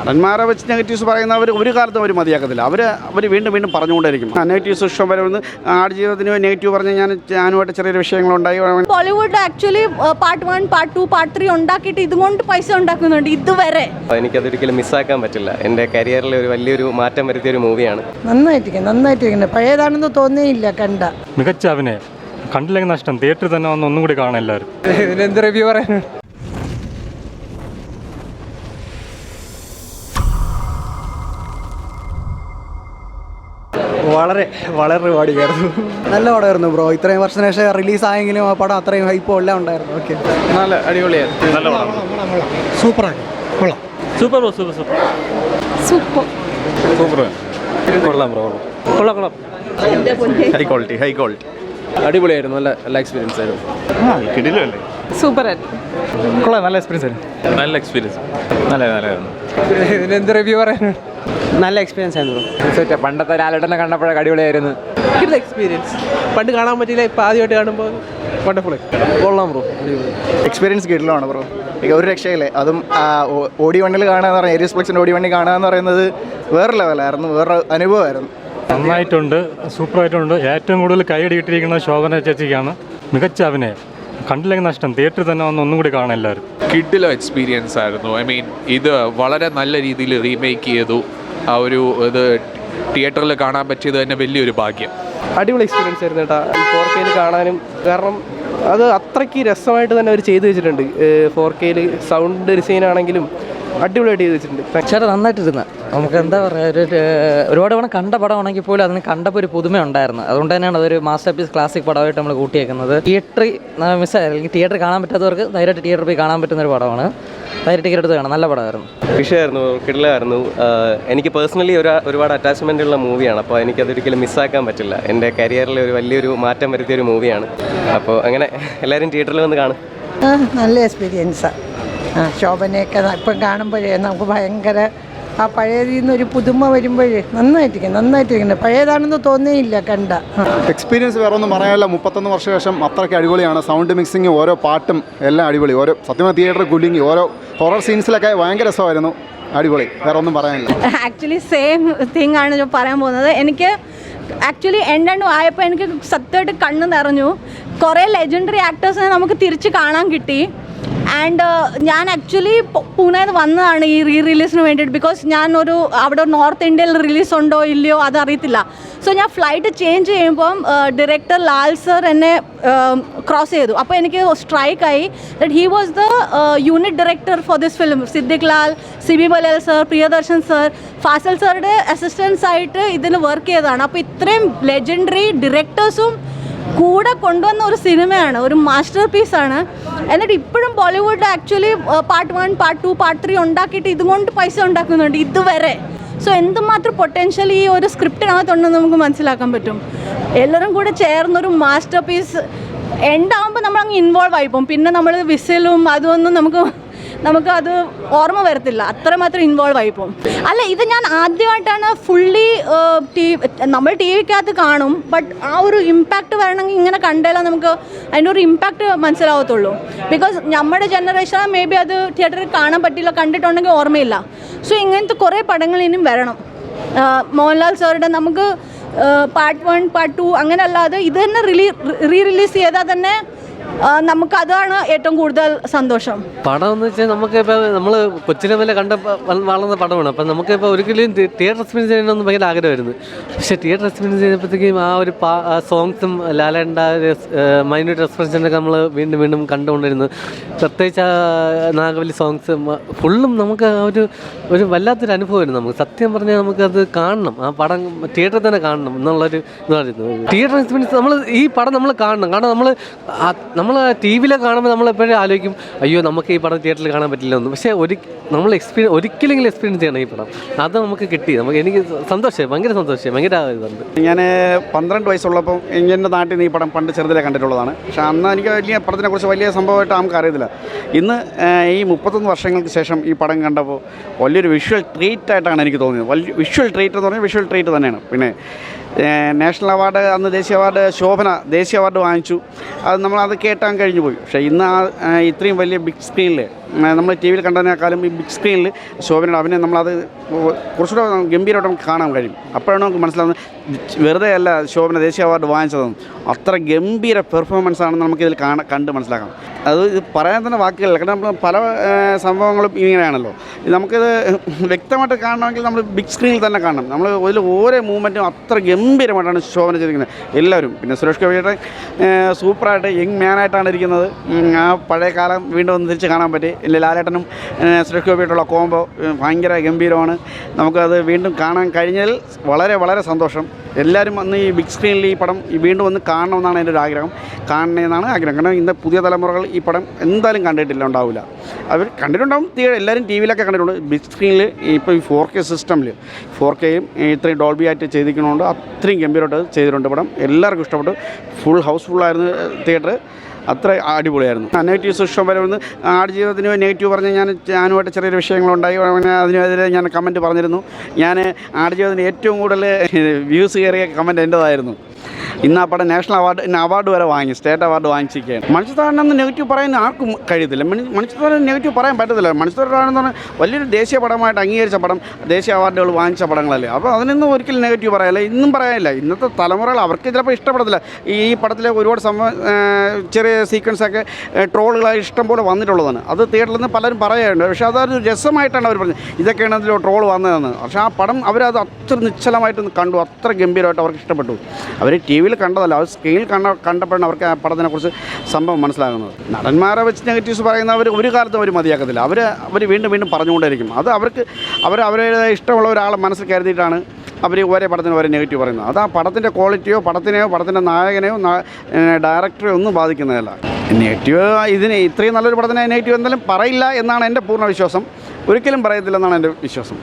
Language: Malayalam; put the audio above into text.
നടന്മാരെ വെച്ച് നെഗറ്റീവ്സ് പറയുന്നവർ ഒരു കാലത്തും അവർ മതിയാക്കത്തില്ല. അവർ വീണ്ടും വീണ്ടും പറഞ്ഞുകൊണ്ടിരിക്കും. നെഗറ്റീവ്സ് ഇഷ്ടം വരുന്ന ആടുജീവിതത്തിന് നെഗറ്റീവ് പറഞ്ഞ് ഞാനുമായിട്ട് ചെറിയൊരു വിഷയങ്ങളുണ്ടായി. Bollywood actually part 1, part 2, part 3 ഉണ്ടാക്കിയിട്ട് ഇതുകൊണ്ട് പൈസ ഉണ്ടാക്കുന്നുണ്ട് ഇതുവരെ. എനിക്കതൊരിക്കലും മിസ്സാക്കാൻ പറ്റില്ല. എൻ്റെ കരിയറിൽ ഒരു വലിയൊരു മാറ്റം വരുത്തിയൊരു മൂവിയാണ്. നന്നായിട്ടിരിക്കുന്നത് പഴയതാണെന്ന് തോന്നിയില്ല. കണ്ട മികച്ച അഭിനയം, കണ്ടില്ലെങ്കിൽ നഷ്ടം. തിയേറ്ററിൽ തന്നെ വന്ന് ഒന്നും കൂടി കാണാം എല്ലാവരും. ഇതിനെന്ത് റിവ്യൂ പറയാനാണ്? വളരെ വളരെ റിവാർഡിങ്ങായിരുന്നു. നല്ല പടമായിരുന്നു ബ്രോ. ഇത്രയും വർഷത്തിന് ശേഷം റിലീസായെങ്കിലും ആ പടം അത്രയും ഹൈപ്പോ എല്ലാം ഉണ്ടായിരുന്നു. ഓക്കെ, നല്ല അടിപൊളിയായിരുന്നു. നല്ല പടം. സൂപ്പറാണ്. കൊള്ളാം. Super bro, super super super super. കൊള്ളാം ബ്രോ, കൊള്ളാം കൊള്ളാം. High quality. അടിപൊളിയായിരുന്നു. നല്ല എക്സ്പീരിയൻസ് ആയിരുന്നു. കിടിലല്ലേ? സൂപ്പർ ആയിരുന്നു. കൊള്ളാം. നല്ല എക്സ്പീരിയൻസ് ആയിരുന്നു. നല്ല എക്സ്പീരിയൻസ്. നല്ലതായിരുന്നു. ഇതിനെന്ത് റിവ്യൂ പറയാനാണ്? നല്ല എക്സ്പീരിയൻസ് ആയിരുന്നു ബ്രോ. പണ്ടത്തെ ലാലേട്ടനെ കണ്ടപ്പോഴൊക്കെ അടിപൊളിയായിരുന്നു. എക്സ്പീരിയൻസ് പണ്ട് കാണാൻ പറ്റില്ല, ഇപ്പം ആദ്യമായിട്ട് കാണുമ്പോൾ വണ്ടർഫുൾ. കൊള്ളാം ബ്രോ. Experience കിടിലാണ് bro. ഒരു രക്ഷയില്ലേ. അതും ഓഡി വണ്ണിൽ കാണാന്ന് പറയുന്നത്, ഏരിയസ് ഫ്ലെക്സിൻ്റെ ഓഡി വണ്ണിൽ കാണാന്ന് പറയുന്നത് വേറെ ലെവലായിരുന്നു, വേറെ അനുഭവമായിരുന്നു. നന്നായിട്ടുണ്ട്, സൂപ്പറായിട്ടുണ്ട്. ഏറ്റവും കൂടുതൽ കൈയടി കിട്ടിയിരിക്കുന്നത് ശോഭന ചേച്ചിക്കാണ്. മികച്ച അഭിനയം, കണ്ടില്ലെങ്കിൽ നഷ്ടം. തിയേറ്ററിൽ തന്നെ വന്ന് ഒന്നും കൂടി കാണാം എല്ലാവരും. കിഡിലോ എക്സ്പീരിയൻസ് ആയിരുന്നു. ഐ മീൻ ഇത് വളരെ നല്ല രീതിയിൽ റീമേക്ക് ചെയ്തു. ആ ഒരു ഇത് തിയേറ്ററിൽ കാണാൻ പറ്റിയത് തന്നെ വലിയൊരു ഭാഗ്യം. അടിപൊളി എക്സ്പീരിയൻസ് ആയിരുന്നു കേട്ടോ. 4K കാണാനും, കാരണം അത് അത്രയ്ക്ക് രസമായിട്ട് തന്നെ അവർ ചെയ്തു വെച്ചിട്ടുണ്ട്. 4K സൗണ്ട് ഡിസൈൻ ആണെങ്കിലും അടിപൊളിയായിട്ട് ചെയ്ത് വെച്ചിട്ടുണ്ട്. ചേട്ടാ നന്നായിട്ടിരുന്ന നമുക്ക് എന്താ പറയുക, ഒരുപാട് തവണ കണ്ട പടമാണെങ്കിൽ പോലും അതിന് കണ്ടപ്പോൾ ഒരു പുതുമ ഉണ്ടായിരുന്നു. അതുകൊണ്ട് തന്നെയാണ് അതൊരു മാസ്റ്റർ പീസ് ക്ലാസിക് പടമായിട്ട് നമ്മൾ കൂട്ടിയേക്കുന്നത്. തിയേറ്ററിൽ മിസ്സായി, അല്ലെങ്കിൽ തിയേറ്ററിൽ കാണാൻ പറ്റാത്തവർക്ക് ധൈര്യമായിട്ട് തിയേറ്ററിൽ പോയി കാണാൻ പറ്റുന്നൊരു പടമാണ്. ധൈര്യം ടിക്കറ്റ് എടുത്ത് കാണാം. നല്ല പടമായിരുന്നു. വിഷയമായിരുന്നു, കിടിലായിരുന്നു. എനിക്ക് പേഴ്സണലി ഒരുപാട് അറ്റാച്ച്മെൻ്റ് ഉള്ള മൂവിയാണ്. അപ്പോൾ എനിക്കതൊരിക്കലും മിസ്സാക്കാൻ പറ്റില്ല. എൻ്റെ കരിയറിൽ ഒരു വലിയൊരു മാറ്റം വരുത്തിയൊരു മൂവിയാണ്. അപ്പോൾ അങ്ങനെ എല്ലാവരും തിയേറ്ററിൽ വന്ന് കാണും. നല്ല എക്സ്പീരിയൻസാണ്. ശോഭനയൊക്കെ ഇപ്പം കാണുമ്പോഴേ നമുക്ക് ഭയങ്കര ആ പഴയതിൽ നിന്നൊരു പുതുമ വരുമ്പോഴേ നന്നായിട്ടിരിക്കുന്നത് പഴയതാണെന്ന് തോന്നിയില്ല. കണ്ട എക്സ്പീരിയൻസ് വേറെ ഒന്നും പറയാനില്ല. 31 വർഷം ശേഷം അത്രയ്ക്ക് അടിപൊളിയാണ്. സൗണ്ട് മിക്സിങ്, ഓരോ പാട്ടും എല്ലാം അടിപൊളി. ഓരോ സത്യമായ തിയേറ്ററിൽ കുലുങ്ങി. ഓരോ ഹൊറർ സീൻസിലൊക്കെ ഭയങ്കര രസമായിരുന്നു. അടിപൊളി, വേറെ ഒന്നും പറയാനില്ല. ആക്ച്വലി സെയിം തിങ് ആണ് ഞാൻ പറയാൻ പോകുന്നത്. എനിക്ക് ആക്ച്വലി എൻഡ് ആയപ്പോൾ എനിക്ക് സത്യമായിട്ട് കണ്ണ് നിറഞ്ഞു. കുറേ ലെജൻഡറി ആക്ടേഴ്സിനെ നമുക്ക് തിരിച്ച് കാണാൻ കിട്ടി. ആൻഡ് ഞാൻ ആക്ച്വലി പൂനെയിൽ നിന്ന് വന്നതാണ് ഈ റിലീസിന് വേണ്ടിയിട്ട്. ബിക്കോസ് ഞാനൊരു അവിടെ നോർത്ത് ഇന്ത്യയിൽ റിലീസ് ഉണ്ടോ ഇല്ലയോ അതറിയത്തില്ല. സോ ഞാൻ ഫ്ലൈറ്റ് ചേഞ്ച് ചെയ്യുമ്പം ഡയറക്ടർ ലാൽ സർ എന്നെ ക്രോസ് ചെയ്തു. അപ്പോൾ എനിക്ക് സ്ട്രൈക്കായി that he was the unit director for this film. Siddique Lal, Sibi Malayil sir, Priyadarshan sir, Fazil സാറുടെ അസിസ്റ്റൻസ് ആയിട്ട് ഇതിന് വർക്ക് ചെയ്തതാണ്. അപ്പോൾ ഇത്രയും ലെജൻഡറി ഡയറക്ടേഴ്സും കൂടെ കൊണ്ടുവന്ന ഒരു സിനിമയാണ്, ഒരു മാസ്റ്റർ പീസാണ്. എന്നിട്ട് ഇപ്പോഴും Bollywood actually part 1, part 2, part 3 ഉണ്ടാക്കിയിട്ട് ഇതുകൊണ്ട് പൈസ ഉണ്ടാക്കുന്നുണ്ട് ഇതുവരെ. സോ എന്തുമാത്രം പൊട്ടൻഷ്യൽ ഈ ഒരു സ്ക്രിപ്റ്റിനകത്തുണ്ടെന്ന് നമുക്ക് മനസ്സിലാക്കാൻ പറ്റും. എല്ലാവരും കൂടെ ചേർന്നൊരു മാസ്റ്റർ പീസ്. എൻഡാകുമ്പോൾ നമ്മളങ്ങ് ഇൻവോൾവ് ആയിപ്പോവും. പിന്നെ നമ്മൾ വിസിലും അതൊന്നും നമുക്ക് അത് ഓർമ്മ വരത്തില്ല. അത്രമാത്രം ഇൻവോൾവ് ആയിപ്പോവും. അല്ല, ഇത് ഞാൻ ആദ്യമായിട്ടാണ് ഫുള്ളി നമ്മൾ ടി വിക്കകത്ത് കാണും. ബട്ട് ആ ഒരു ഇമ്പാക്റ്റ് വരണമെങ്കിൽ ഇങ്ങനെ കണ്ടാലേ നമുക്ക് അതിൻ്റെ ഒരു ഇമ്പാക്റ്റ് മനസ്സിലാവത്തുള്ളൂ. ബിക്കോസ് നമ്മുടെ ജനറേഷൻ മേ ബി അത് തിയേറ്ററിൽ കാണാൻ പറ്റില്ല, കണ്ടിട്ടുണ്ടെങ്കിൽ ഓർമ്മയില്ല. സോ ഇങ്ങനത്തെ കുറേ പടങ്ങൾ ഇനിയും വരണം. മോഹൻലാൽ സാറുടെ നമുക്ക് പാർട്ട് 1, പാർട്ട് 2 അങ്ങനെ അല്ലാതെ ഇത് തന്നെ റിലീസ് ചെയ്താൽ തന്നെ നമുക്കതാണ് ഏറ്റവും കൂടുതൽ സന്തോഷം. പടം എന്ന് വെച്ചാൽ നമുക്കിപ്പോൾ നമ്മൾ കൊച്ചിലെ പോലെ കണ്ട വളർന്ന പടമാണ്. അപ്പം നമുക്കിപ്പോൾ ഒരിക്കലും തിയേറ്റർ എക്സ്പീരിയൻസ് ചെയ്യണമെന്ന് ഭയങ്കര ആഗ്രഹമായിരുന്നു. പക്ഷേ തിയേറ്റർ എക്സ്പീരിയൻസ് ചെയ്തപ്പോഴത്തേക്കും ആ ഒരു സോങ്സും ലാലേണ്ട മൈന്യൂട്ട് എക്സ്പ്രഷനൊക്കെ നമ്മൾ വീണ്ടും കണ്ടുകൊണ്ടിരുന്നു. പ്രത്യേകിച്ച് നാഗവല്ലി സോങ്സ് ഫുള്ളും നമുക്ക് ആ ഒരു വല്ലാത്തൊരു അനുഭവമായിരുന്നു. നമുക്ക് സത്യം പറഞ്ഞാൽ നമുക്കത് കാണണം, ആ പടം തിയേറ്ററിൽ തന്നെ കാണണം എന്നുള്ളൊരു ഇതായിരുന്നു. തിയേറ്റർ എക്സ്പീരിയൻസ് നമ്മൾ ഈ പടം നമ്മൾ കാണണം. കാരണം നമ്മൾ ടി വിയിൽ കാണുമ്പോൾ നമ്മൾ എപ്പോഴും ആലോചിക്കും, അയ്യോ നമുക്ക് ഈ പടം തിയേറ്ററിൽ കാണാൻ പറ്റില്ല എന്ന്. പക്ഷേ നമ്മൾ ഒരിക്കലെങ്കിലും എക്സ്പീരിയൻസ് ചെയ്യണം ഈ പടം. അത് നമുക്ക് കിട്ടി. എനിക്ക് സന്തോഷമായി, ഭയങ്കര സന്തോഷമായി, ഭയങ്കര ഇതുണ്ട്. ഞാൻ 12 വയസ്സുള്ളപ്പോൾ എൻ്റെ നാട്ടിൽ നിന്ന് ഈ പടം പണ്ട് ചെറുതിലെ കണ്ടിട്ടുള്ളതാണ്. പക്ഷേ അന്ന് എനിക്ക് പടത്തിനെക്കുറിച്ച് വലിയ സംഭവമായിട്ട് നമുക്ക് അറിയത്തില്ല. ഇന്ന് ഈ 31 വർഷങ്ങൾക്ക് ശേഷം ഈ പടം കണ്ടപ്പോൾ വലിയൊരു വിഷ്വൽ ട്രീറ്റ് ആയിട്ടാണ് എനിക്ക് തോന്നിയത്. വലിയ വിഷ്വൽ ട്രീറ്റ് എന്ന് പറഞ്ഞാൽ വിഷ്വൽ ട്രീറ്റ് തന്നെയാണ്. പിന്നെ നാഷണൽ അവാർഡ്, അന്ന് ദേശീയ അവാർഡ്, ശോഭന ദേശീയ അവാർഡ് വാങ്ങിച്ചു. അത് നമ്മളത് കേട്ടാൻ കഴിഞ്ഞു പോയി. പക്ഷേ ഇന്ന് ഇത്രയും വലിയ ബിഗ് സ്ക്രീനിൽ നമ്മൾ ടി വിയിൽ കണ്ടതിനേക്കാളും ഈ ബിഗ് സ്ക്രീനിൽ ശോഭനയുടെ അഭിനയം നമ്മളത് കുറച്ചുകൂടെ ഗംഭീരമായിട്ട് നമുക്ക് കാണാൻ കഴിയും. അപ്പോഴാണ് നമുക്ക് മനസ്സിലാവുന്നത് വെറുതെ അല്ല ശോഭന ദേശീയ അവാർഡ് വാങ്ങിച്ചതെന്ന്. അത്ര ഗംഭീര പെർഫോമൻസ് ആണെന്ന് നമുക്കിതിൽ കണ്ട് മനസ്സിലാക്കാം. അത് ഇത് പറയാൻ തന്നെ വാക്കുകളില്ല. കാരണം നമ്മൾ പല സംഭവങ്ങളും ഇങ്ങനെയാണല്ലോ. നമുക്കിത് വ്യക്തമായിട്ട് കാണണമെങ്കിൽ നമ്മൾ ബിഗ് സ്ക്രീനിൽ തന്നെ കാണണം. നമ്മൾ അതിൽ ഓരോ മൂവ്മെൻറ്റും അത്ര ഗംഭീരമായിട്ടാണ് ശോഭന ചെയ്തിരിക്കുന്നത് എല്ലാവരും. പിന്നെ സുരേഷ് ഗോപിയുടെ സൂപ്പറായിട്ട് യങ് മാനായിട്ടാണ് ഇരിക്കുന്നത്. ആ പഴയ കാലം വീണ്ടും ഒന്ന് തിരിച്ച് കാണാൻ പറ്റി. ലാലേട്ടനും സുരേഷ് ഗോപിയായിട്ടുള്ള കോംബോ ഭയങ്കര ഗംഭീരമാണ്. നമുക്കത് വീണ്ടും കാണാൻ കഴിഞ്ഞതിൽ വളരെ വളരെ സന്തോഷം. എല്ലാവരും വന്ന് ഈ ബിഗ് സ്ക്രീനിൽ ഈ പടം വീണ്ടും ഒന്ന് കാണണമെന്നാണ് എൻ്റെ ഒരു ആഗ്രഹം. കാണണമെന്നാണ് ആഗ്രഹം. കാരണം ഇന്ന് പുതിയ തലമുറകൾ ഈ പടം എന്തായാലും കണ്ടിട്ടില്ല, ഉണ്ടാവില്ല. അവർ കണ്ടിട്ടുണ്ടാവും, എല്ലാവരും ടി വിയിലൊക്കെ കണ്ടിട്ടുണ്ട്. ബിഗ് സ്ക്രീനിൽ ഇപ്പോൾ ഈ 4K സിസ്റ്റമിൽ 4Kയും ഇത്രയും ഡോൾബി ആയിട്ട് ചെയ്തിരിക്കുന്നതുകൊണ്ട് അത്രയും ഗംഭീരമായിട്ട് ചെയ്തിട്ടുണ്ട് പടം. എല്ലാവർക്കും ഇഷ്ടപ്പെട്ടു. ഫുൾ ഹൗസ്ഫുള്ളായിരുന്നു തിയേറ്റർ. അത്ര അടിപൊളിയായിരുന്നു. നെഗറ്റീവ്സ് ഇഷ്ടം വരെ വന്ന് ആടുജീവിതത്തിന് നെഗറ്റീവ് പറഞ്ഞ് ഞാനുമായിട്ട് ചെറിയൊരു വിഷയങ്ങളുണ്ടായി. അതിനെതിരെ ഞാൻ കമൻറ്റ് പറഞ്ഞിരുന്നു. ഞാൻ ആടുജീവിതത്തിന് ഏറ്റവും കൂടുതൽ വ്യൂസ് കയറിയ കമൻറ്റ് എൻ്റേതായിരുന്നു. ഇന്ന് ആ പടം നാഷണൽ അവാർഡ് വരെ വാങ്ങി, സ്റ്റേറ്റ് അവാർഡ് വാങ്ങിച്ചിരിക്കുകയാണ്. മനുഷ്യത്വരാണെന്ന് നെഗറ്റീവ് പറയാൻ ആർക്കും കഴിയത്തില്ല. മനുഷ്യത്വരൻ നെഗറ്റീവ് പറയാൻ പറ്റത്തില്ല. മനുഷ്യത്വരാണെന്ന് പറഞ്ഞാൽ വലിയൊരു ദേശീയ പടമായിട്ട് അംഗീകരിച്ച പടം, ദേശീയ അവാർഡുകൾ വാങ്ങിച്ച പടങ്ങളല്ലേ. അപ്പോൾ അതിനൊന്നും ഒരിക്കലും നെഗറ്റീവ് പറയാനില്ല, ഇന്നും പറയാനില്ല. ഇന്നത്തെ തലമുറകൾ അവർക്ക് ചിലപ്പോൾ ഇഷ്ടപ്പെടത്തില്ല. ഈ പടത്തിലെ ഒരുപാട് ചെറിയ സീക്വൻസൊക്കെ ട്രോളുകളായി ഇഷ്ടം പോലെ വന്നിട്ടുള്ളതാണ്. അത് തിയേറ്ററിൽ നിന്ന് പലരും പറയാറുണ്ട്. പക്ഷേ അതൊരു രസമായിട്ടാണ് അവർ പറഞ്ഞത്, ഇതൊക്കെയാണ് അതിൽ ട്രോൾ വന്നതെന്ന്. പക്ഷേ ആ പടം അവരത് അത്ര നിശ്ചലമായിട്ടൊന്ന് കണ്ടു. അത്ര ഗംഭീരമായിട്ട് അവർക്ക് ഇഷ്ടപ്പെട്ടു. അവർ ടി വിയിൽ കണ്ടതല്ല, അവർ സ്ക്രീനിൽ കണ്ടപ്പോഴാണ് അവർക്ക് ആ പടത്തിനെക്കുറിച്ച് സംഭവം മനസ്സിലാകുന്നത്. നടന്മാരെ വെച്ച് നെഗറ്റീവ്സ് പറയുന്നവർ ഒരു കാലത്തും അവർ മതിയാക്കത്തില്ല. അവർ വീണ്ടും പറഞ്ഞുകൊണ്ടേയിരിക്കും. അത് അവരുടെ ഇഷ്ടമുള്ള ഒരാളെ മനസ്സിൽ കരുതിയിട്ടാണ് അവർ ഒരേ പടത്തിന് ഒരേ നെഗറ്റീവ് പറയുന്നത്. അത് ആ പടത്തിൻ്റെ ക്വാളിറ്റിയോ പടത്തിൻ്റെ നായകനെയോ ഡയറക്ടറെയോ ഒന്നും ബാധിക്കുന്നതല്ല. നെഗറ്റീവ് ഇത്രയും നല്ലൊരു പടത്തിന് നെഗറ്റീവ് എന്തായാലും പറയില്ല എന്നാണ് എൻ്റെ പൂർണ്ണ വിശ്വാസം. ഒരിക്കലും പറയത്തില്ലെന്നാണ് എൻ്റെ വിശ്വാസം.